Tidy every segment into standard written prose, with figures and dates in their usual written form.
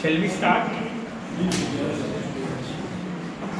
Shall we start?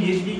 PhD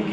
UK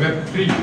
Web3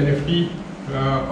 NFT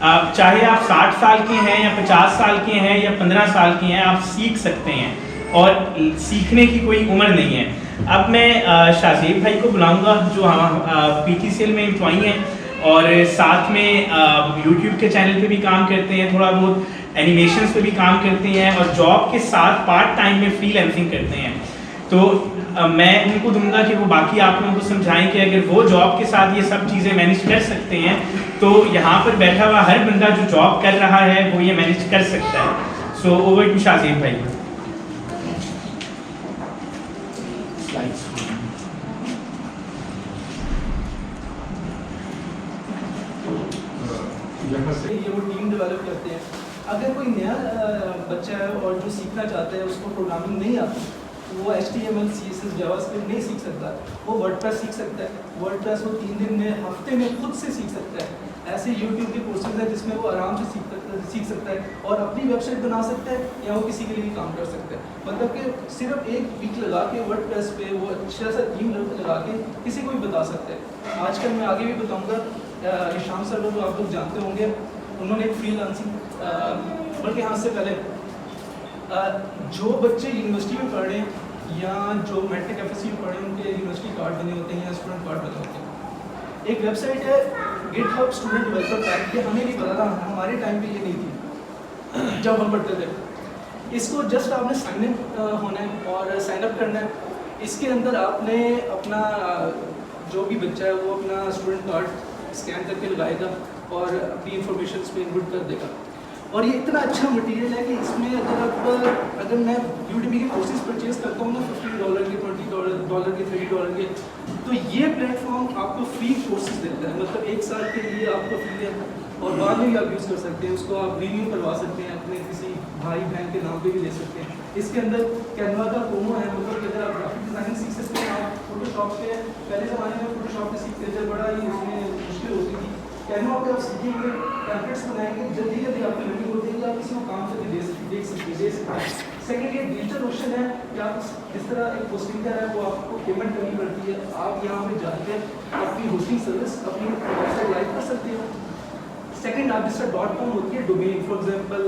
چاہے آپ 60 سال کے ہیں یا 50 سال کے ہیں یا 15 سال کے ہیں, آپ سیکھ سکتے ہیں اور سیکھنے کی کوئی عمر نہیں ہے. اب میں شاہ زیب بھائی کو بلاؤں گا جو پی ٹی سی ایل میں امپلائی ہیں اور ساتھ میں یوٹیوب کے چینل پہ بھی کام کرتے ہیں, تھوڑا بہت اینیمیشنز پہ بھی کام کرتے ہیں اور جاب کے ساتھ پارٹ ٹائم میں فری لینسنگ کرتے ہیں. تو میں ان کو دوں گا کہ وہ باقی آپ لوگوں کو سمجھائیں کہ اگر وہ جاب کے ساتھ یہ سب چیزیں مینیج کر سکتے ہیں تو یہاں پر بیٹھا ہوا ہر بندہ جو جاب کر رہا ہے وہ یہ مینیج کر سکتا ہے. سو اوور ٹو شاہ زیب بھائی. یہ وہ ٹیم ڈیولپ کرتے ہیں. اگر کوئی نیا بچہ ہے اور جو سیکھنا چاہتا ہے, اس کو پروگرامنگ نہیں آتی, وہ HTML CSS جاوا اسکرپٹ نہیں سیکھ سکتا, وہ ورڈ پریس سیکھ سکتا ہے. ورڈ پریس وہ 3 دن میں, ہفتے میں خود سے سیکھ سکتا ہے. ایسے یوٹیوب کے کورسز ہیں جس میں وہ آرام سے سیکھ سکتا ہے اور اپنی ویب سائٹ بنا سکتا ہے یا وہ کسی کے لیے بھی کام کر سکتا ہے. مطلب کہ صرف 1 ویک لگا کے ورڈ پریس پہ وہ اچھا سا تھیم لگا کے کسی کو بھی بتا سکتا ہے. آج کل میں آگے بھی بتاؤں گا, ہشام سر جو آپ لوگ جانتے ہوں گے, انہوں نے ایک فری لانسنگ, بلکہ ہاں سے پہلے جو بچے یونیورسٹی میں پڑھ رہے ہیں یا جو میٹرک ایف ایس سی میں پڑھ رہے ہیں, ان کے یونیورسٹی کارڈ بنے ہوتے ہیں یا اسٹوڈنٹ کارڈ بنے ہوتے ہیں. ایک ویب سائٹ ہے گٹ ہب اسٹوڈنٹ ڈیولپر پیک, یہ ہمیں نہیں پتا تھا, ہمارے ٹائم پہ یہ نہیں تھی جب ہم پڑھتے تھے. اس کو جسٹ آپ نے سائن اپ ہونا ہے اور سائن اپ کرنا ہے. اس کے اندر آپ نے اپنا جو بھی بچہ ہے وہ اپنا اسٹوڈنٹ کارڈ اسکین کر کے لگائے گا اور اپنی انفارمیشن اس پہ انپٹ کر دے گا. اور یہ اتنا اچھا مٹیریل ہے کہ اس میں اگر میں یوٹیوب کے کورسز پرچیز کرتا ہوں نا $15 کے, $20 کے, $30 کے, تو یہ پلیٹ فارم آپ کو فری کورسز دیتا ہے. مطلب 1 سال کے لیے آپ کو فری ہے اور بعد میں بھی آپ یوز کر سکتے ہیں. اس کو آپ ریویو کروا سکتے ہیں, اپنے کسی بھائی بہن کے نام پہ بھی لے سکتے ہیں. اس کے اندر کینوا کا پرومو ہے, مطلب کہ اگر آپ گرافک ڈیزائننگ سیکھ سکتے ہیں, آپ فوٹو شاپ پہ پہلے زمانے میں فوٹو شاپ پہ سیکھتے تھے, بڑا ہی اس میں مشکل ہوتی تھی. کینوا پہ آپ سیکھیں گے, ٹیمپلیٹس بنائیں گے, جلدی جلدی آپ کی لرننگ ہوتی ہے, آپ کسی کو کام کر کے دے سکتے ہیں. سیکنڈ یہ ڈیجیٹل آپشن ہے کہ آپ جس طرح ایک ہوسٹنگ ہے وہ آپ کو پیمنٹ کرنی پڑتی ہے, آپ یہاں پہ جا کے اپنی ہوسٹنگ سروس اپنی ویب سائٹ لائف کر سکتے ہو. سیکنڈ آپ جس طرح .com ہوتی ہے ڈومین, فار ایگزامپل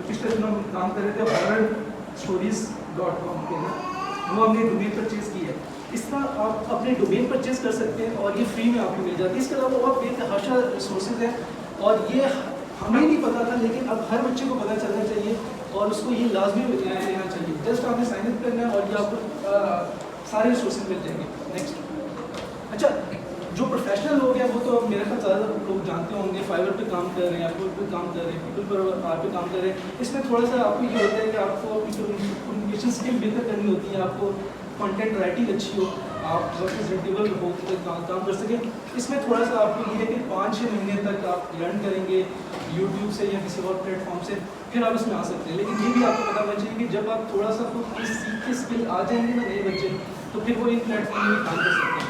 پچھلے دنوں ہم کام کر رہے تھے horrorstories.com کے, وہ ہم نے ڈومین پرچیز کی ہے. اس طرح آپ اپنے ڈومین پرچیز کر سکتے ہیں اور یہ فری میں آپ کو مل جاتی ہے. اس کے علاوہ اور بے تحاشا ریسورسز ہیں اور یہ ہمیں نہیں پتا تھا, لیکن اب ہر بچے کو پتہ چلنا چاہیے اور اس کو یہ لازمی لینا چاہیے. جسٹ آپ نے سائن اپ کرنا ہے اور یہ آپ کو سارے ریسورسز مل جائیں گے. نیکسٹ, اچھا جو پروفیشنل لوگ ہیں وہ تو میرے خیال زیادہ لوگ جانتے ہوں گے, فائبر پہ کام کر رہے ہیں, اپورک پہ کام کر رہے ہیں, پیپل پر آر پہ کام کر رہے ہیں. اس میں تھوڑا سا آپ کو یہ ہوتا ہے کہ آپ کو کمیونیکیشن اسکل بہتر کرنی ہوتی ہے, آپ کو کنٹینٹ رائٹنگ اچھی ہو, آپ ریپرزینٹیبل ہو کام کر سکیں. اس میں تھوڑا سا آپ کو یہ ہے کہ 5-6 مہینے تک آپ لرن کریں گے یوٹیوب سے یا کسی اور پلیٹ فارم سے, پھر آپ اس میں آ سکتے ہیں. لیکن یہ بھی آپ کو پتا ہونا چاہیے کہ جب آپ تھوڑا سا خود سیکھ کے اسکل آ جائیں گے نا نئے بچے, تو پھر وہ ان پلیٹ فارم میں کام کر سکتے ہیں.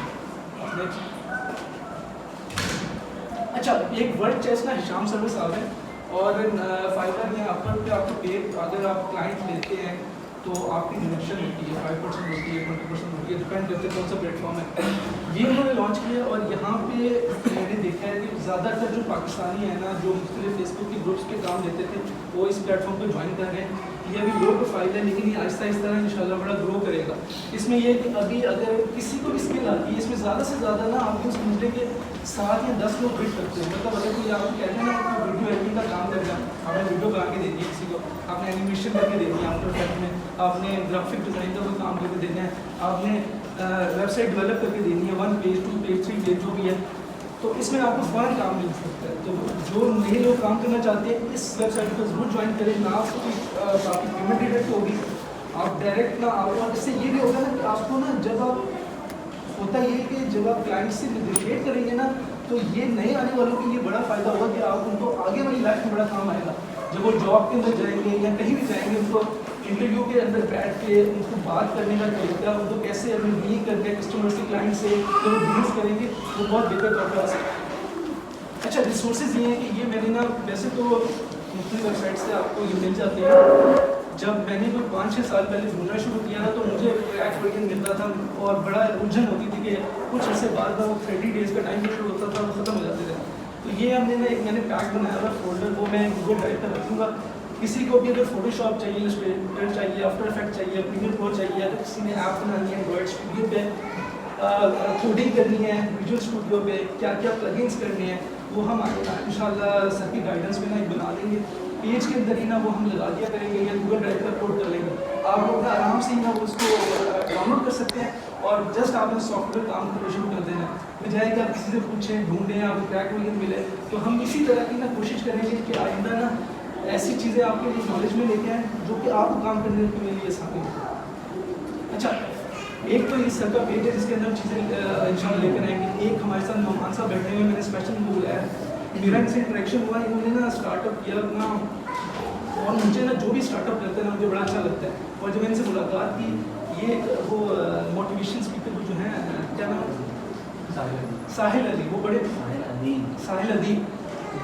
اچھا, ایک ورڈ چیس نا ہشام سروس صاحب ہے اور فائبر یا اپر پہ آپ کو پے, اگر آپ کلائنٹ لیتے ہیں تو آپ کی ڈیڈکشن ہوتی ہے, 5% ہوتی ہے, 20% ہوتی ہے, ڈپینڈ کرتے ہیں کون سا پلیٹ فارم ہے. یہ انہوں نے لانچ کیا اور یہاں پہ میں نے دیکھا ہے کہ زیادہ تر جو پاکستانی ہیں نا, جو مختلف فیس بک کے گروپس پہ کام لیتے تھے, وہ اس پلیٹ فارم پہ جوائن کر رہے ہیں. یہ ابھی لو پروفائل ہے لیکن یہ آہستہ آہستہ ان شاء اللہ بڑا گرو کرے گا. اس میں یہ ہے کہ ابھی اگر کسی کو بھی اسکل آتی ہے, اس میں زیادہ سے زیادہ نا آپ کو سمجھ لیں کہ 7 یا 10 لوگ بٹ کرتے ہیں. مطلب اگر کوئی آپ کو کہتے ہیں نا آپ کو ویڈیو ایڈیٹنگ کا کام کر رہا ہے, آپ نے ویڈیو بنا کے دینی ہے کسی کو, آپ نے اینیمیشن کر کے دینی ہے آفٹر افیکٹ میں, آپ نے گرافک ڈیزائن کا کوئی کام کر کے دینا ہے, آپ نے ویب سائٹ ڈیولپ کر کے دینی ہے, 1 پیج 2 پیج 3 پیج جو بھی ہے, تو اس میں آپ کو فوراً کام مل سکتا ہے. تو جو نئے لوگ کام کرنا چاہتے ہیں اس ویب سائٹ کو ضرور جوائن کریں. نہ آپ کو آپ کی پیمنٹ ڈائریکٹ ہوگی, آپ ڈائریکٹ نہ آپ, اور اس سے یہ بھی ہوگا نا کہ آپ کو نا جب آپ ہوتا یہ ہے کہ جب آپ کلائنٹ سے نیگوشیٹ کریں گے نا, تو یہ نئے آنے والوں کے لیے بڑا فائدہ ہوگا کہ آپ ان کو آگے والی لائف میں بڑا کام آئے گا. جب وہ جاب کے اندر جائیں گے یا کہیں بھی جائیں گے, ان کو انٹرویو کے اندر بیٹھ کے ان کو بات کرنے کا طریقہ, ان کو کیسے اپنی ڈیل کرتے ہیں کسٹمر سے, کلائنٹ سے, جب وہ ڈیلس کریں گے وہ بہت بہتر طور پر. اچھا, ریسورسز یہ ہیں کہ یہ میں نے نا ویسے تو مختلف ویب سائٹ سے آپ کو یہ مل جاتے ہیں. جب میں نے کوئی 5-6 سال پہلے ڈھونڈنا شروع کیا نا, تو مجھے ایکٹ ورژن ملتا تھا اور بڑا الجھن ہوتی تھی کہ کچھ عرصے بعد وہ 30 days کا ٹائم پیریڈ ہوتا تھا, وہ ختم ہو جاتے تھے. تو یہ ہم نے نا ایک میں نے پیک بنایا ہوا فولڈر، وہ میں گوگل ڈرائیو پر رکھوں گا. کسی کو بھی اگر فوٹو شاپ چاہیے، السٹریٹر چاہیے، آفٹر افیکٹ چاہیے، پریمیئر پرو چاہیے، اگر کسی نے ایپ بنانی ہے اینڈرائڈ اسٹوڈیو پہ، کوڈنگ کرنی ہے ویژول اسٹوڈیو پہ، کیا کیا پلگنس کرنے ہیں وہ ہم ان شاء اللہ سر کی گائیڈنس میں نا ایک بنا دیں گے. پیج کے اندر ہی نا وہ ہم لگا دیا کریں گے یا گوگل ڈرائیو پر اپلوڈ کر لیں گے. آپ لوگ آرام سے ہی نا اس کو ڈاؤن لوڈ کر سکتے ہیں اور جسٹ آپ نے سافٹ ویئر کام کرنا شروع کر دینا. بجائے کہ آپ کسی سے پوچھیں ڈھونڈیں آپ کو کریک وغیرہ ملے. تو ہم اسی طرح کی نا کوشش کریں گے کہ آئندہ نا ایسی چیزیں آپ کے لیے نالج میں لے کے آئیں جو کہ آپ کو کام کرنے کے لیے آسانی ہو. اچھا، ایک تو اس سر کا پیج ہے جس کے اندر چیزیں ان شاء اللہ لے کر آئیں گے. ایک ہمارے ساتھ نعمان صاحب بیٹھے ہوئے، میں نے اسپیشل ان کو بلایا. میرا ان سے انٹریکشن ہوا، انہوں نے نا اسٹارٹ اپ کیا اپنا، اور مجھے نا جو بھی اسٹارٹ اپ کرتے ہیں نا مجھے بڑا اچھا لگتا ہے. اور جب میں ان سے ملاقات کی، یہ وہ موٹیویشن اسپیکر جو ہیں، کیا نام، ساحل علی، وہ بڑے ساحل ادیب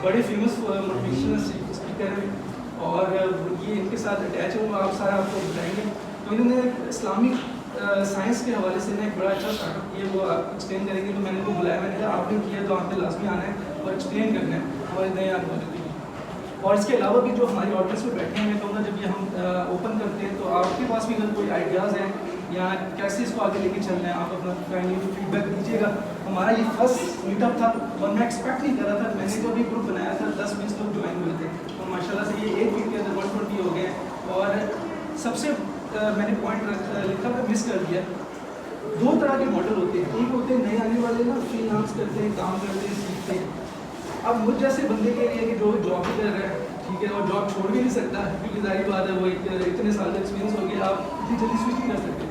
بڑے فیمس موٹیویشنل اسپیکر ہیں، اور یہ ان کے ساتھ اٹیچ ہے. وہ آپ سارا آپ کو بتائیں گے. تو انہوں نے اسلامک سائنس کے حوالے سے نا ایک بڑا اچھا اسٹارٹ اپ کیا، وہ آپ ایکسپلین کریں گے. تو میں نے ان کو بلایا، میں نے کہا آپ نے کیا تو آپ نے لازمی آنا ہے اور ایکسپلین کرنا ہے ہمارے نئے آنے والے. اور اس کے علاوہ بھی جو ہماری آڈینس میں بیٹھے ہیں، میں کہوں گا جب یہ ہم اوپن کرتے ہیں تو آپ کے پاس بھی اگر کوئی آئیڈیاز ہیں یا کیسے اس کو آگے لے کے چلنا ہے، آپ اپنا فیڈ بیک دیجیے گا. ہمارا یہ فرسٹ میٹ اپ تھا اور میں ایکسپیکٹ نہیں کر رہا تھا. میں نے جو بھی گروپ بنایا تھا 10-20 لوگ جوائن ہوئے تھے، اور ماشاء اللہ سے یہ ایک ویک کے اندر 120 ہو گئے. اور سب سے میں نے پوائنٹ لکھا تھا، مس کر دیا. 2 طرح کے ماڈل ہوتے ہیں. ایک ہوتے ہیں نئے آنے والے نا، فری لانس کرتے ہیں، کام کرتے ہیں، سیکھتے ہیں. اب مجھ جیسے بندے کے لیے کہ جو جاب بھی کر رہا ہے، ٹھیک ہے، اور جاب چھوڑ بھی نہیں سکتا کیونکہ ظاہر بات ہے وہ اتنے سال کا ایکسپیرینس ہو گیا، آپ اتنی جلدی سوئچ نہیں کر سکتے.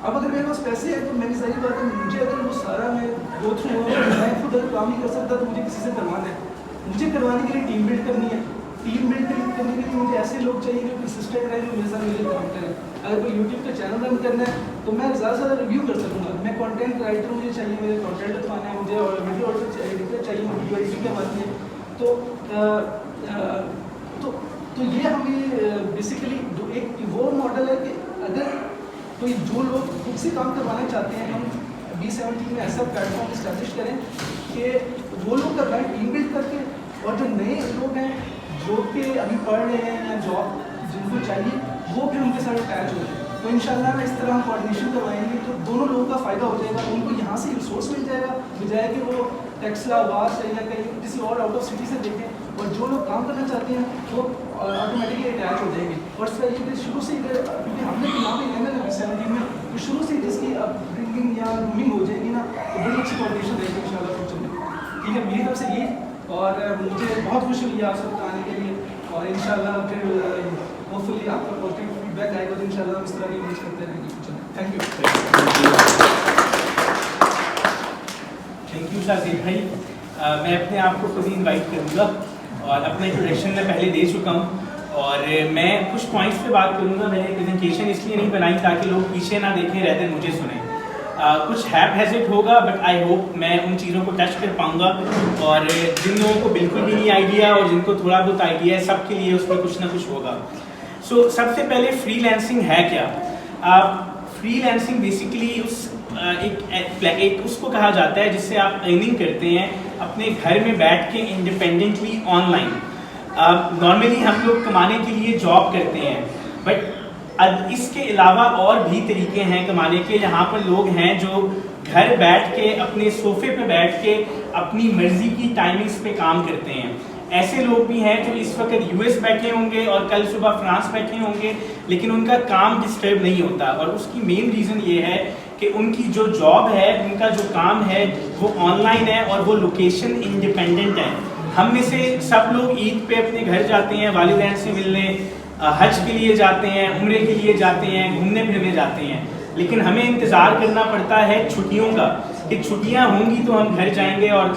اب اگر میرے پاس پیسے ہیں تو میری ظاہر بات ہے مجھے اگر وہ سارا میں گو تھرو ہوا، میں خود اگر کام نہیں کر سکتا تو مجھے کسی سے کروانا ہے. مجھے کروانے کے لیے ٹیم بلڈ کرنی ہے. ٹیم بلڈ کرنے کے لیے مجھے ایسے لوگ چاہیے جو کنسسٹنٹ رہیں، جو میرے ساتھ مل کام کریں. اگر کوئی یوٹیوب کا چینل رن کرنا ہے تو میں زیادہ سے زیادہ ریویو کر سکوں گا. میں کانٹینٹ رائٹر مجھے چاہیے، مجھے کانٹینٹ لکھوانا ہے، مجھے ویڈیو ایڈیٹر چاہیے، ویڈیو ایڈیٹنگ کرواتی ہے. تو یہ ہمیں بیسیکلی ایک وہ ماڈل ہے کہ اگر کوئی جو لوگ خود سے کام کروانا چاہتے ہیں، ہم B17 میں ایسا پلیٹ فارم اسٹیبلش کریں کہ وہ لوگ کروائیں ٹیم بلڈ کر کے. اور جو نئے لوگ ہیں جو کہ ابھی پڑھ رہے ہیں یا جاب جن کو چاہیے، وہ پھر ان کے ساتھ اٹیچ ہو جائے. تو انشاءاللہ نا اس طرح ہم کوآرڈینیشن کروائیں گے تو دونوں لوگوں کا فائدہ ہو جائے گا. ان کو یہاں سے ریسورس مل جائے گا بجائے کہ وہ ٹیکسلا واس سے یا کہیں کسی اور آؤٹ آف سٹی سے دیکھیں. اور جو لوگ کام کرنا چاہتے ہیں وہ آٹومیٹکلی اٹیچ ہو جائیں گے. اور اس کا یہ شروع سے کیونکہ ہم نے نام ہی لینا ہے 17 میں، تو شروع سے جس کی اپ برنگنگ یا رومنگ ہو جائے گی نا، تو بڑی اچھی کوآرڈینیشن رہے گی انشاءاللہ فیوچر میں. ٹھیک ہے، میری طرف سے یہ. اور مجھے بہت خوشی ہوئی آپ سب آنے کے لیے. اور انشاءاللہ پھر ہوپ فلی آپ کا پازیٹیو فیڈ بیک آئے گا تو انشاءاللہ ہم اس طرح کی یوز کرتے رہیں گے. Thank you. تھینک یو سازید بھائی. میں اپنے آپ کو خود ہی انوائٹ کروں گا اور اپنا انٹروڈکشن میں پہلے دے چکا ہوں اور میں کچھ پوائنٹس پہ بات کروں گا. میں نے پریزنٹیشن اس لیے نہیں بنائی تاکہ لوگ پیچھے نہ دیکھیں رہتے مجھے سنیں. کچھ ہیپ ہیزٹ ہوگا بٹ آئی ہوپ میں ان چیزوں کو ٹچ کر پاؤں گا. اور جن لوگوں کو بالکل بھی نہیں آئیڈیا اور جن کو تھوڑا بہت آئیڈیا ہے سب کے لیے اس میں کچھ نہ کچھ ہوگا. سو سب سے پہلے فری لینسنگ ہے کیا؟ فری لینسنگ بیسیکلی ایک اس کو کہا جاتا ہے جس سے آپ ارننگ کرتے ہیں اپنے گھر میں بیٹھ کے انڈیپینڈنٹلی آن لائن. نارملی ہم لوگ کمانے کے لیے جاب کرتے ہیں بٹ اس کے علاوہ اور بھی طریقے ہیں کمانے کے. یہاں پر لوگ ہیں جو گھر بیٹھ کے اپنے صوفے پہ بیٹھ کے اپنی مرضی کی ٹائمنگز پہ کام کرتے ہیں. ایسے لوگ بھی ہیں جو اس وقت US بیٹھے ہوں گے اور کل صبح فرانس بیٹھے ہوں گے لیکن ان کا کام ڈسٹرب نہیں ہوتا. اور اس کی مین ریزن یہ ہے کہ ان کی جو جاب ہے، ان کا جو کام ہے وہ آن لائن ہے اور وہ لوکیشن انڈیپینڈنٹ ہے. ہم میں سے سب لوگ عید پہ اپنے گھر جاتے ہیں، والدین سے ملنے، حج کے لیے جاتے ہیں، عمرے کے لیے جاتے ہیں، گھومنے پھرنے جاتے ہیں. لیکن ہمیں انتظار کرنا پڑتا ہے چھٹیوں کا کہ چھٹیاں ہوں گی تو ہم گھر جائیں گے اور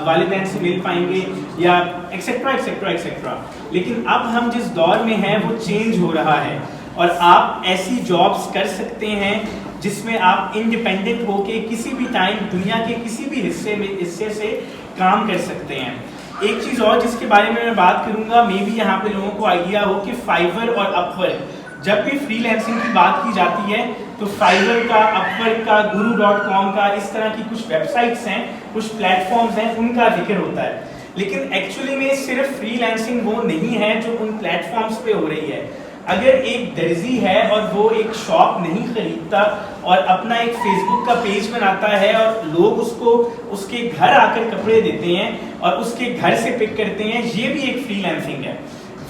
والدین سے مل پائیں گے یا ایکسیٹرا ایکسیٹرا ایکسیٹرا. لیکن اب ہم جس دور میں ہیں وہ چینج ہو رہا ہے اور آپ ایسی جابس کر سکتے ہیں جس میں آپ انڈیپینڈنٹ ہو کے کسی بھی ٹائم دنیا کے کسی بھی حصے سے کام کر سکتے ہیں. ایک چیز اور جس کے بارے میں بات کروں گا، مے بی یہاں پہ لوگوں کو آئیڈیا ہو کہ فائیور اور اپورک، جب بھی فری لینسنگ کی بات کی جاتی ہے تو فائیور کا، اپورک کا، guru.com کا، اس طرح کی کچھ ویب سائٹس ہیں، کچھ پلیٹ فارمز ہیں، ان کا ذکر ہوتا ہے. لیکن ایکچولی میں صرف فری لانسنگ وہ نہیں ہے جو ان پلیٹ فارمز پہ ہو رہی ہے. اگر ایک درزی ہے اور وہ ایک شاپ نہیں خریدتا اور اپنا ایک فیس بک کا پیج بناتا ہے اور لوگ اس کو اس کے گھر آ کر کپڑے دیتے ہیں اور اس کے گھر سے پک کرتے ہیں, یہ بھی ایک فری لانسنگ ہے.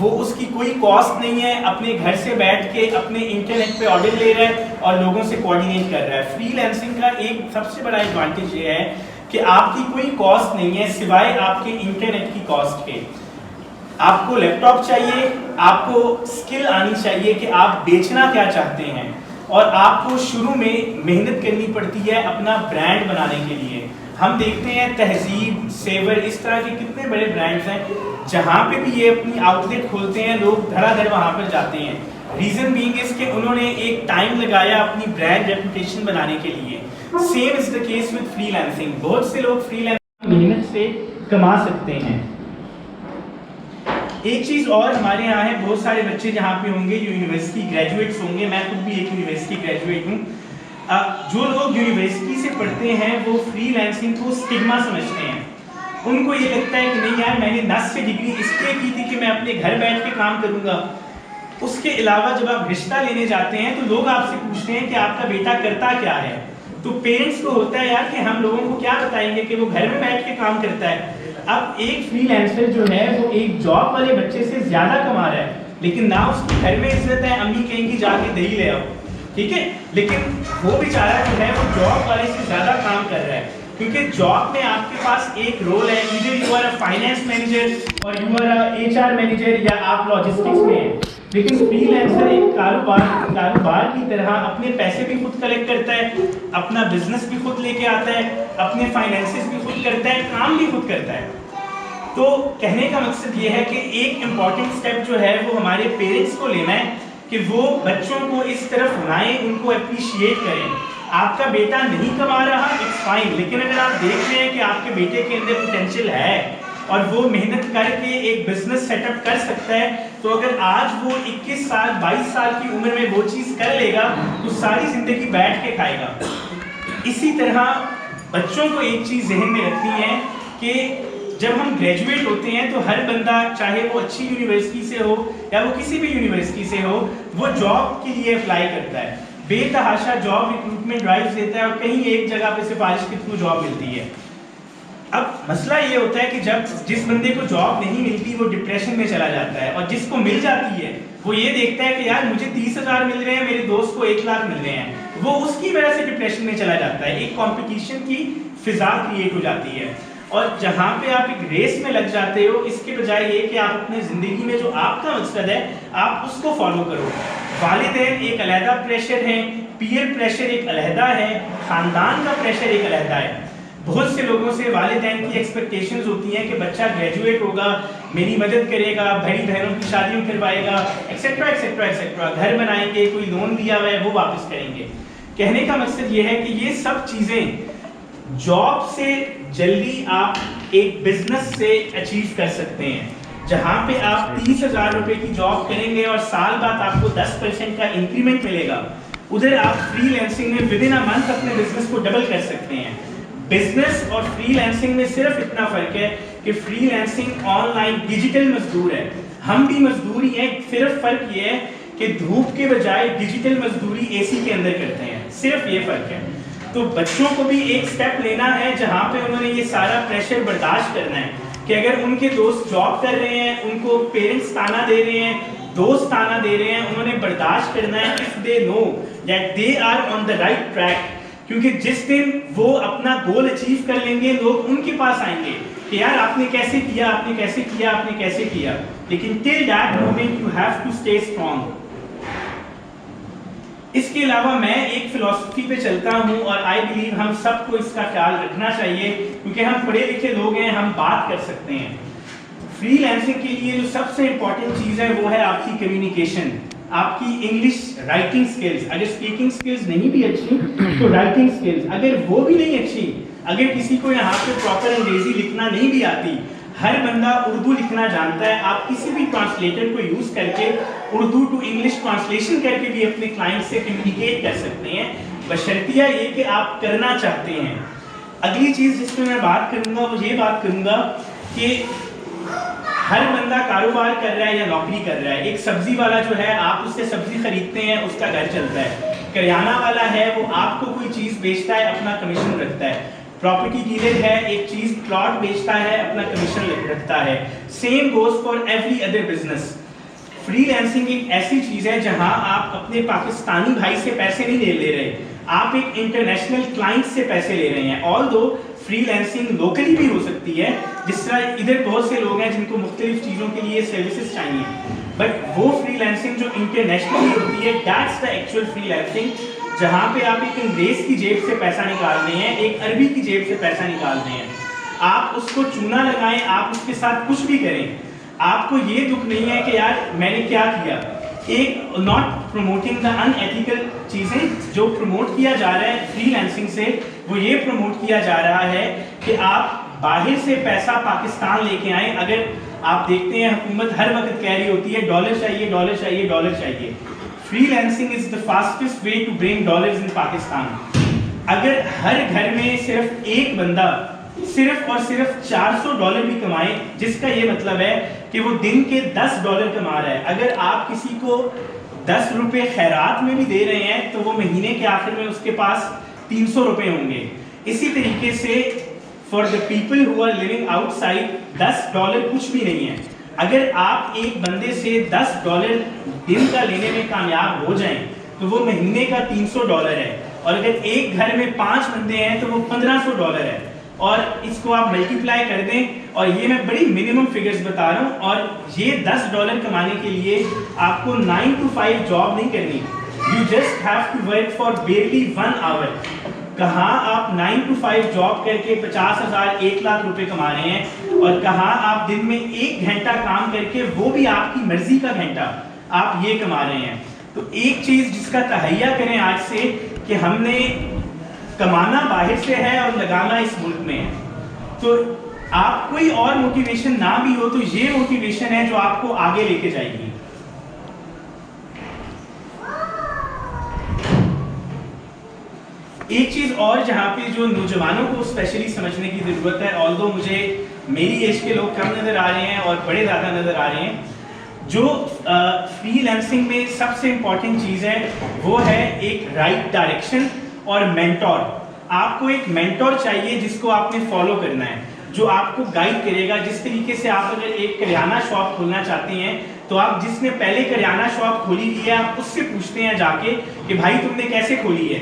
وہ اس کی کوئی کاسٹ نہیں ہے, اپنے گھر سے بیٹھ کے اپنے انٹرنیٹ پہ آرڈر لے رہا ہے اور لوگوں سے کوآرڈینیٹ کر رہا ہے. فری لانسنگ کا ایک سب سے بڑا ایڈوانٹیج یہ ہے کہ آپ کی کوئی کاسٹ نہیں ہے سوائے آپ کے انٹرنیٹ کی کاسٹ کے. آپ کو لیپ ٹاپ چاہیے, آپ کو اسکل آنی چاہیے کہ آپ بیچنا کیا چاہتے ہیں, اور آپ کو شروع میں محنت کرنی پڑتی ہے اپنا برانڈ بنانے کے لیے. ہم دیکھتے ہیں تہذیب, سیور, اس طرح کے کتنے بڑے برانڈز ہیں جہاں پہ بھی یہ اپنی آؤٹ لیٹ کھولتے ہیں, لوگ دھڑا دھڑ وہاں پر جاتے ہیں. ریزن بینگ اس کہ انہوں نے ایک ٹائم لگایا اپنی برانڈ ریپوٹیشن بنانے کے لیے. Same is the case with free lancing. بہت سے لوگ فری لانسنگ محنت سے کما سکتے ہیں. ایک چیز اور ہمارے یہاں ہے, بہت سارے بچے جہاں پہ ہوں گے یونیورسٹی گریجویٹس ہوں گے, میں خود بھی ایک یونیورسٹی گریجویٹ ہوں. جو لوگ یونیورسٹی سے پڑھتے ہیں وہ فری لانسنگ کو اسٹگما سمجھتے ہیں. ان کو یہ لگتا ہے کہ نہیں یار میں نے 10 سے ڈگری اس لیے کی تھی کہ میں اپنے گھر بیٹھ کے کام کروں گا. اس کے علاوہ جب آپ رشتہ لینے جاتے ہیں تو لوگ آپ سے پوچھتے ہیں کہ آپ کا بیٹا کرتا کیا ہے. تو پیرنٹس کو ہوتا ہے یار کہ ہم لوگوں کو کیا بتائیں گے کہ وہ گھر میں بیٹھ کے کام کرتا ہے. اب ایک فری لانسر جو ہے وہ ایک جاب والے بچے سے زیادہ کما رہا ہے, لیکن نہ اس کی گھر میں عزت ہے, امی کہیں گی جا کے دہی لے آؤ, ٹھیک ہے, لیکن وہ بیچارہ جو ہے وہ جاب والے سے زیادہ کام کر رہا ہے. کیونکہ جاب میں آپ کے پاس ایک رول ہے, either you are a finance manager اور you are a HR manager یا آپ لاجسٹکس میں ہیں. لیکن فری لانسر ایک کاروبار کی طرح اپنے پیسے بھی خود کلیکٹ کرتا ہے, اپنا بزنس بھی خود لے کے آتا ہے, اپنے فائنینسز بھی خود کرتا ہے, کام بھی خود کرتا ہے. تو کہنے کا مقصد یہ ہے کہ ایک امپورٹنٹ سٹیپ جو ہے وہ ہمارے پیرنٹس کو لینا ہے کہ وہ بچوں کو اس طرف لائیں, ان کو اپریشیٹ کریں. آپ کا بیٹا نہیں کما رہا, اٹس فائن, لیکن اگر آپ دیکھ رہے ہیں کہ آپ کے بیٹے کے اندر پوٹینشیل ہے اور وہ محنت کر کے ایک بزنس سیٹ اپ کر سکتا ہے, تو اگر آج وہ 21 سال 22 سال کی عمر میں وہ چیز کر لے گا تو ساری زندگی بیٹھ کے کھائے گا. اسی طرح بچوں کو ایک چیز ذہن میں رکھنی ہے کہ جب ہم گریجویٹ ہوتے ہیں تو ہر بندہ, چاہے وہ اچھی یونیورسٹی سے ہو یا وہ کسی بھی یونیورسٹی سے ہو, وہ جاب کے لیے اپلائی کرتا ہے, بے تحاشا جاب ریکروٹمنٹ ڈرائیوز دیتا ہے اور کہیں ایک جگہ پہ سفارش کے تھرو جاب ملتی ہے. اب مسئلہ یہ ہوتا ہے کہ جس بندے کو جاب نہیں ملتی وہ ڈپریشن میں چلا جاتا ہے, اور جس کو مل جاتی ہے وہ یہ دیکھتا ہے کہ یار مجھے 30,000 مل رہے ہیں, میرے دوست کو 1 لاکھ مل رہے ہیں, وہ اس کی وجہ سے ڈپریشن میں چلا جاتا ہے. ایک کمپٹیشن کی فضا کریٹ ہو جاتی ہے, اور جہاں پہ آپ ایک ریس میں لگ جاتے ہو, اس کے بجائے یہ کہ آپ اپنے زندگی میں جو آپ کا مقصد ہے آپ اس کو فالو کرو. والدین ایک علیحدہ پریشر ہے, پیئر پریشر ایک علیحدہ ہے, خاندان کا پریشر ایک علیحدہ ہے. بہت سے لوگوں سے والدین کی ایکسپیکٹیشنز ہوتی ہیں کہ بچہ گریجویٹ ہوگا, میری مدد کرے گا, بھائی بہنوں کی شادیوں کروائے گا, ایکسیٹرا ایکسیٹرا ایکسیٹرا, گھر بنائیں گے, کوئی لون دیا ہوا ہے وہ واپس کریں گے. کہنے کا مقصد یہ ہے کہ یہ سب چیزیں جاب سے جلدی آپ ایک بزنس سے اچیو کر سکتے ہیں. جہاں پہ آپ 30,000 روپے کی جاب کریں گے اور سال بعد آپ کو 10% کا انکریمنٹ ملے گا, ادھر آپ فری لانسنگ میں ود ان اے منتھ اپنے بزنس کو ڈبل کر سکتے ہیں. بزنس اور فری لانسنگ میں صرف اتنا فرق ہے کہ free lancing on line digital مزدور ہے, ہم بھی مزدور ہی ہیں, صرف فرق یہ ہے کہ دھوپ کے بجائے ڈیجیٹل مزدوری اے سی کے اندر کرتے ہیں, صرف یہ فرق ہے. تو بچوں کو بھی ایک سٹیپ لینا ہے جہاں پہ انہوں نے یہ سارا پریشر برداشت کرنا ہے کہ اگر ان کے دوست جاب کر رہے ہیں, ان کو پیرنٹس تانا دے رہے ہیں, دوست تانا دے رہے ہیں, انہوں نے برداشت کرنا ہے if they know that they are on the right track. کیونکہ جس دن وہ اپنا گول اچیو کر لیں گے لوگ ان کے پاس آئیں گے کہ یار آپ نے کیسے کیا, آپ نے کیسے کیا, آپ نے کیسے کیا. لیکن till that moment you have to stay strong. اس کے علاوہ میں ایک فلسفی پہ چلتا ہوں اور آئی بلیو ہم سب کو اس کا خیال رکھنا چاہیے کیونکہ ہم پڑھے لکھے لوگ ہیں, ہم بات کر سکتے ہیں. فری لانسنگ کے لیے جو سب سے امپورٹنٹ چیز ہے وہ ہے آپ کی کمیونیکیشن, آپ کی انگلش رائٹنگ سکلز. اگر اسپیکنگ سکلز نہیں بھی اچھی تو رائٹنگ سکلز, اگر وہ بھی نہیں اچھی, اگر کسی کو یہاں پہ پراپر انگریزی لکھنا نہیں بھی آتی, ہر بندہ اردو لکھنا جانتا ہے, آپ کسی بھی ٹرانسلیٹر کو یوز کر کے اردو ٹو انگلش ٹرانسلیشن کر کے بھی اپنے کلائنٹ سے کمیونیکیٹ کر سکتے ہیں, بشرطیہ یہ کہ آپ کرنا چاہتے ہیں. اگلی چیز جس پہ میں بات کروں گا وہ یہ بات کروں گا کہ ہر بندہ کاروبار کر رہا ہے یا نوکری کر رہا ہے. ایک سبزی والا جو ہے آپ اس سے سبزی خریدتے ہیں, اس کا گھر چلتا ہے. کریانہ والا ہے وہ آپ کو کوئی چیز بیچتا ہے, اپنا کمیشن رکھتا ہے. پراپرٹی ڈیلر ہے ایک چیز پلاٹ بیچتا ہے, اپنا کمیشن رکھتا ہے. Same goes for every other business. Free lancing ایک ایسی چیز ہے جہاں آپ اپنے پاکستانی بھائی سے پیسے نہیں لے رہے, آپ ایک انٹرنیشنل کلائنٹ سے پیسے لے رہے ہیں. آل دو فری لینسنگ لوکلی بھی ہو سکتی ہے, جس طرح ادھر بہت سے لوگ ہیں جن کو مختلف چیزوں کے لیے سروسز چاہیے, بٹ وہ فری لینسنگ جو انٹرنیشنلی ہوتی ہے that's the actual free lancing, جہاں پہ آپ ایک انگریز کی جیب سے پیسہ نکال رہے ہیں, ایک عربی کی جیب سے پیسہ نکال رہے ہیں. آپ اس کو چونا لگائیں, آپ اس کے ساتھ کچھ بھی کریں, آپ کو یہ دکھ نہیں ہے کہ یار میں نے کیا کیا. ایک not promoting the in ethical چیزیں جو پروموٹ کیا جا رہا ہے فری لینسنگ سے, وہ یہ پروموٹ کیا جا رہا ہے کہ آپ باہر سے پیسہ پاکستان لے کے آئیں. اگر آپ دیکھتے ہیں حکومت ہر وقت کہہ رہی ہوتی ہے ڈالر چاہیے, ڈالر چاہیے, ڈالر چاہیے. Freelancing is the fastest way to bring dollars in Pakistan. اگر ہر گھر میں صرف ایک بندہ صرف اور صرف $400 بھی کمائے, جس کا یہ مطلب ہے کہ وہ دن کے $10 کما رہا ہے. اگر آپ کسی کو $10 خیرات میں بھی دے رہے ہیں تو وہ مہینے کے آخر میں اس کے پاس $300 ہوں گے. اسی طریقے سے for the people who are living outside $10 کچھ بھی نہیں ہے. اگر آپ ایک بندے سے $10 دن کا لینے میں کامیاب ہو جائیں تو وہ مہینے کا $300 ہے, اور اگر ایک گھر میں 5 بندے ہیں تو وہ $1500 ہے. اور اس کو آپ ملٹیپلائی کر دیں, اور یہ میں بڑی منیمم فگرز بتا رہا ہوں, اور یہ $10 کمانے کے لیے آپ کو 9 to 5 جاب نہیں کرنی. You just have to work for barely 1 hour. کہاں آپ 9 to 5 جاب کر کے 50,000 1 لاکھ روپے کما رہے ہیں, اور کہاں آپ دن میں 1 گھنٹہ کام کر کے, وہ بھی آپ کی مرضی کا گھنٹہ, آپ یہ کما رہے ہیں. تو ایک چیز جس کا تہیہ کریں آج سے کہ ہم نے کمانا باہر سے ہے اور لگانا اس ملک میں ہے. تو آپ کوئی اور موٹیویشن نہ بھی ہو تو یہ موٹیویشن ہے جو آپ کو آگے لے کے جائے گی. ایک چیز اور جہاں پہ جو نوجوانوں کو اسپیشلی سمجھنے کی ضرورت ہے, آلدو مجھے میری ایج کے لوگ کم نظر آ رہے ہیں اور بڑے زیادہ نظر آ رہے ہیں, جو فری لینسنگ میں سب سے امپورٹنٹ چیز ہے وہ ہے ایک رائٹ ڈائریکشن اور مینٹور. آپ کو ایک مینٹور چاہیے جس کو آپ نے فالو کرنا ہے, جو آپ کو گائیڈ کرے گا. جس طریقے سے آپ اگر ایک کریانہ شاپ کھولنا چاہتے ہیں تو آپ جس نے پہلے کریانہ شاپ کھولی ہوئی ہے آپ اس سے پوچھتے ہیں جا کے کہ بھائی تم نے کیسے کھولی ہے.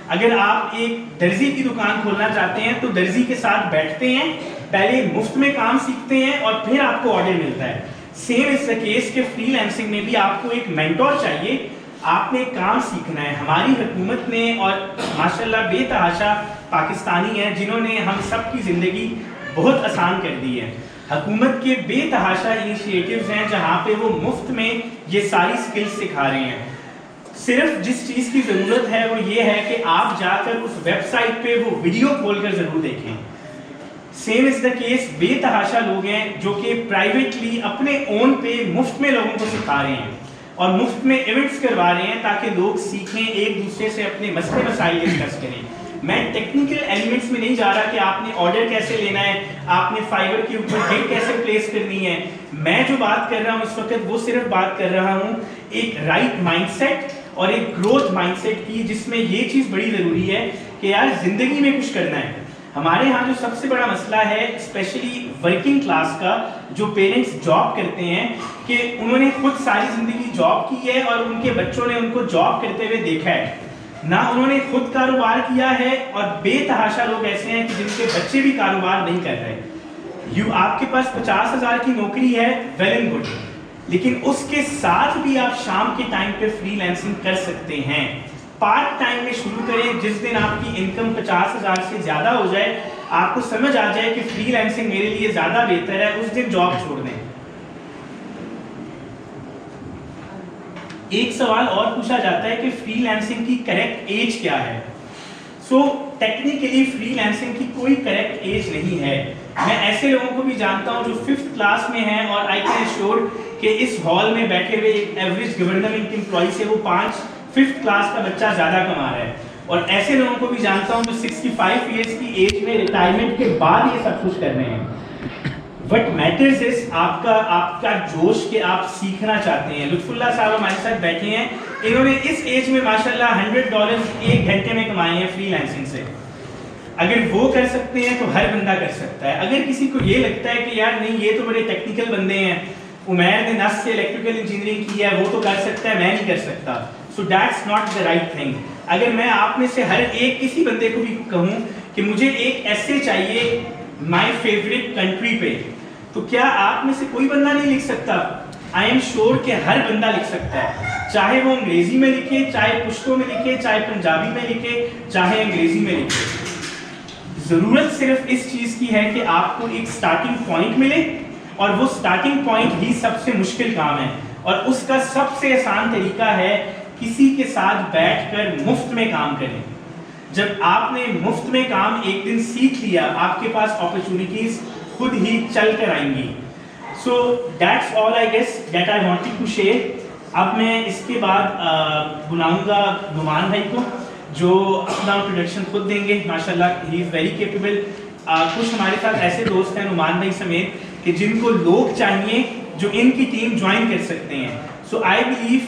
اگر آپ ایک درزی کی دکان کھولنا چاہتے ہیں تو درزی کے ساتھ بیٹھتے ہیں, پہلے مفت میں کام سیکھتے ہیں اور پھر آپ کو آرڈر ملتا ہے. سیم از دا کیس کہ فری لینسنگ میں بھی آپ کو ایک مینٹور چاہیے, آپ نے کام سیکھنا ہے. ہماری حکومت نے, اور ماشاءاللہ بے تحاشا پاکستانی ہیں جنہوں نے ہم سب کی زندگی بہت آسان کر دی ہے. حکومت کے بے تحاشا انیشیٹیوز ہیں جہاں پہ وہ مفت میں یہ ساری سکلز سکھا رہے ہیں. صرف جس چیز کی ضرورت ہے وہ یہ ہے کہ آپ جا کر اس ویب سائٹ پہ وہ ویڈیو کھول کر ضرور دیکھیں. سیم از دا کیس بے تحاشا لوگ ہیں جو کہ پرائیویٹلی اپنے اون پہ مفت میں لوگوں کو سکھا رہے ہیں اور مفت میں ایونٹس کروا رہے ہیں تاکہ لوگ سیکھیں, ایک دوسرے سے اپنے مسئلے مسائل ڈسکس کریں. میں ٹیکنیکل ایلیمنٹس میں نہیں جا رہا کہ آپ نے آرڈر کیسے لینا ہے, آپ نے فائبر کے اوپر بڈ کیسے پلیس کرنی ہے. میں جو بات کر رہا ہوں اس وقت وہ صرف بات کر رہا ہوں ایک رائٹ مائنڈ سیٹ اور ایک گروتھ مائنڈ سیٹ کی, جس میں یہ چیز بڑی ضروری ہے کہ یار زندگی میں کچھ کرنا ہے. ہمارے ہاں جو سب سے بڑا مسئلہ ہے اسپیشلی ورکنگ کلاس کا, جو پیرنٹس جاب کرتے ہیں, کہ انہوں نے خود ساری زندگی جاب کی ہے اور ان کے بچوں نے ان کو جاب کرتے ہوئے دیکھا ہے, نہ انہوں نے خود کاروبار کیا ہے, اور بے تحاشا لوگ ایسے ہیں کہ جن کے بچے بھی کاروبار نہیں کر رہے. آپ کے پاس 50,000 کی نوکری ہے, ویل اینڈ گڈ, لیکن اس کے ساتھ بھی آپ شام کے ٹائم پہ فری لینسنگ کر سکتے ہیں. پارٹ ٹائم میں شروع کریں. جس دن آپ کی انکم 50,000 سے زیادہ ہو جائے, آپ کو سمجھ آ جائے کہ فری لینسنگ میرے لیے زیادہ بہتر ہے, اس دن جاب چھوڑ دیں. ایک سوال اور پوچھا جاتا ہے کہ فری لینسنگ کی کریکٹ ایج کیا ہے. سو ٹیکنیکلی فری لینسنگ کی کوئی کریکٹ ایج نہیں ہے. میں ایسے لوگوں کو بھی جانتا ہوں جو 5th کلاس میں ہیں, اور آئی کین ایشور کہ اس ہال میں بیٹھے ہوئے ایک ایوریج گورنمنٹ امپلائی سے وہ 5th کلاس کا بچہ زیادہ کما رہا ہے. اور ایسے لوگوں کو بھی جانتا ہوں جو 65 ایئرس کی ایج میں ریٹائرمنٹ کے بعد یہ سب کچھ کر رہے ہیں. وٹ میٹرز از آپ کا جوش کہ آپ سیکھنا چاہتے ہیں. لطف اللہ صاحب ہمارے ساتھ بیٹھے ہیں, انہوں نے اس ایج میں ماشاءاللہ $100 ایک گھنٹے میں کمائے ہیں فری لانسنگ سے. اگر وہ کر سکتے ہیں تو ہر بندہ کر سکتا ہے. اگر کسی کو یہ لگتا ہے کہ یار نہیں یہ تو بڑے ٹیکنیکل بندے ہیں, عمیر نے نس سے الیکٹریکل انجینئرنگ کی ہے, وہ تو کر سکتا ہے, میں نہیں کر سکتا, so that's not the right thing. اگر میں آپ میں سے ہر ایک کسی بندے کو بھی کہوں کہ مجھے ایک ایسے چاہیے مائی فیوریٹ کنٹری پہ, تو کیا آپ میں سے کوئی بندہ نہیں لکھ سکتا؟ آئی ایم شیور کہ ہر بندہ لکھ سکتا ہے, چاہے وہ انگریزی میں لکھے, چاہے پشتو میں لکھے, چاہے پنجابی میں لکھے, چاہے انگریزی میں لکھے. ضرورت صرف اس چیز کی ہے کہ آپ کو ایک سٹارٹنگ پوائنٹ ملے, اور وہ سٹارٹنگ پوائنٹ ہی سب سے مشکل کام ہے, اور اس کا سب سے آسان طریقہ ہے کسی کے ساتھ بیٹھ کر مفت میں کام کریں. جب آپ نے مفت میں کام ایک دن سیکھ لیا, آپ کے پاس اپرچونیٹیز خود ہی چل کر آئیں گی. So that's all I guess that I wanted to share. اب میں اس کے بعد بلاؤں گا نعمان بھائی کو, جو اپنا انٹروڈکشن خود دیں گے. ماشاءاللہ ہی از ویری کیپیبل. کچھ ہمارے ساتھ ایسے دوست ہیں نعمان بھائی سمیت کہ جن کو لوگ چاہیے جو ان کی ٹیم جوائن کر سکتے ہیں. So I believe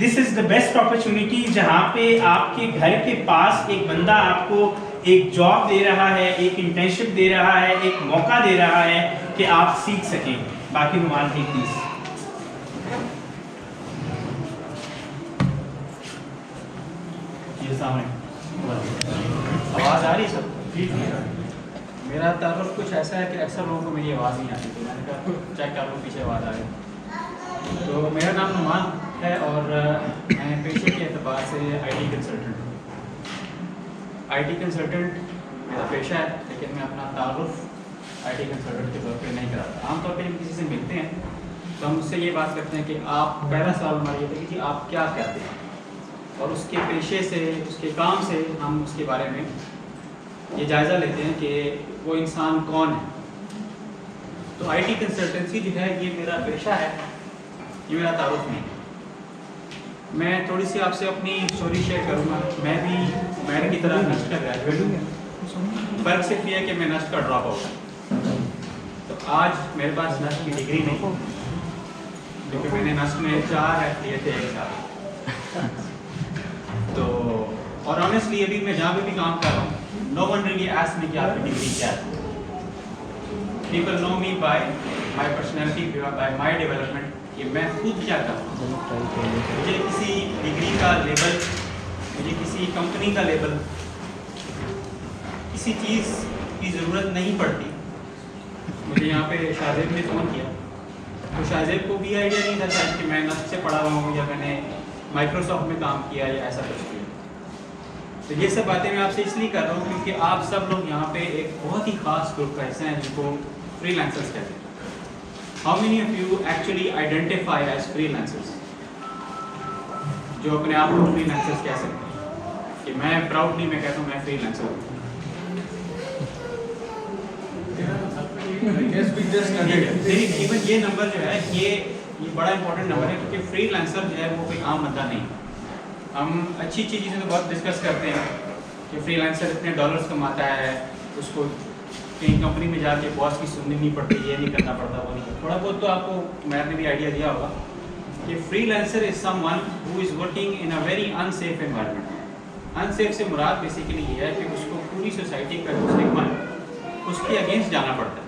this is the best opportunity, جہاں پہ آپ کے گھر کے پاس ایک بندہ آپ کو ایک جاب دے رہا ہے, ایک انٹرنشپ دے رہا ہے, ایک موقع دے رہا ہے کہ آپ سیکھ سکیں. باقی نعمان بھائی پلیز. السلام علیکم, آواز آ رہی ہے سب؟ میرا تعارف کچھ ایسا ہے کہ اکثر لوگوں کو میری آواز نہیں آتی, تو میں نے کہا چیک کر لوں پیچھے آواز آ رہی ہے. تو میرا نام نعمان ہے اور میں پیشے کے اعتبار سے آئی ٹی کنسلٹنٹ ہوں. آئی ٹی کنسلٹنٹ میرا پیشہ ہے, لیکن میں اپنا تعارف آئی ٹی کنسلٹنٹ کے طور پہ نہیں کراتا. عام طور پہ ہم کسی سے ملتے ہیں تو ہم اس سے یہ بات کرتے ہیں کہ آپ, پہلا سوال ہمارا یہ تھا کہ جی آپ کیا کرتے ہیں, اور اس کے پیشے سے, اس کے کام سے ہم اس کے بارے میں یہ جائزہ لیتے ہیں کہ وہ انسان کون ہے. تو آئی ٹی کنسلٹنسی جو ہے یہ میرا پیشہ ہے, یہ میرا تعارف نہیں. میں تھوڑی سی آپ سے اپنی اسٹوری شیئر کروں گا. میں بھی عمیر کی طرح نسٹ کا گریجویٹ ہوں, فرق صرف یہ ہے کہ میں نسٹ کا ڈراپ آؤٹ ہوں. تو آج میرے پاس نسٹ کی ڈگری نہیں, کیونکہ میں نے نسٹ میں 4 لیے تھے ایک سال. تو اور آنیسٹلی ابھی میں جہاں پہ بھی کام کر رہا ہوں, no one really ask me کہ آپ کی ڈگری کیا ہے. People know me by my personality, by my development, کہ میں خود کیا کرتا ہوں. مجھے کسی ڈگری کا لیبل, مجھے کسی کمپنی کا لیبل, کسی چیز کی ضرورت نہیں پڑتی. مجھے یہاں پہ شاہزیب نے فون کیا, تو شاہزیب کو بھی آئیڈیا نہیں تھا شاید کہ میں نسٹ سے پڑھا ہوا ہوں یا میں نے مائکروسافٹ میں کام کیا یا ایسا کچھ کیا. تو یہ سب باتیں میں آپ سے اس لیے کر رہا ہوں کیونکہ آپ سب لوگ یہاں پہ ایک بہت ہی خاص گروپ کا حصہ ہیں جن کو فری لانسرز کہتے ہیں. How many of you actually identify as free lancers, جو اپنے آپ کو فری لانسرز کہہ سکتے ہیں؟ کہ میں پراؤڈلی میں کہتا ہوں میں فری لانسر ہوں. ایون یہ نمبر جو ہے یہ بڑا امپورٹنٹ نمبر ہے, کیونکہ فری لانسر جو ہے وہ کوئی عام بندہ نہیں. ہم اچھی چیزیں تو بہت ڈسکس کرتے ہیں کہ فری لانسر اتنے ڈالرز کماتا ہے, اس کو کہیں کمپنی میں جا کے باس کی سننی نہیں پڑتی, یہ نہیں کرنا پڑتا, وہ نہیں. تھوڑا بہت تو آپ کو میں نے بھی آئیڈیا دیا ہوگا کہ freelancer is someone who is working in a very unsafe environment. Unsafe سے مراد بیسیکلی یہ ہے کہ اس کو پوری سوسائٹی کا جو اسٹگما ہے اس کے اگینسٹ جانا پڑتا ہے.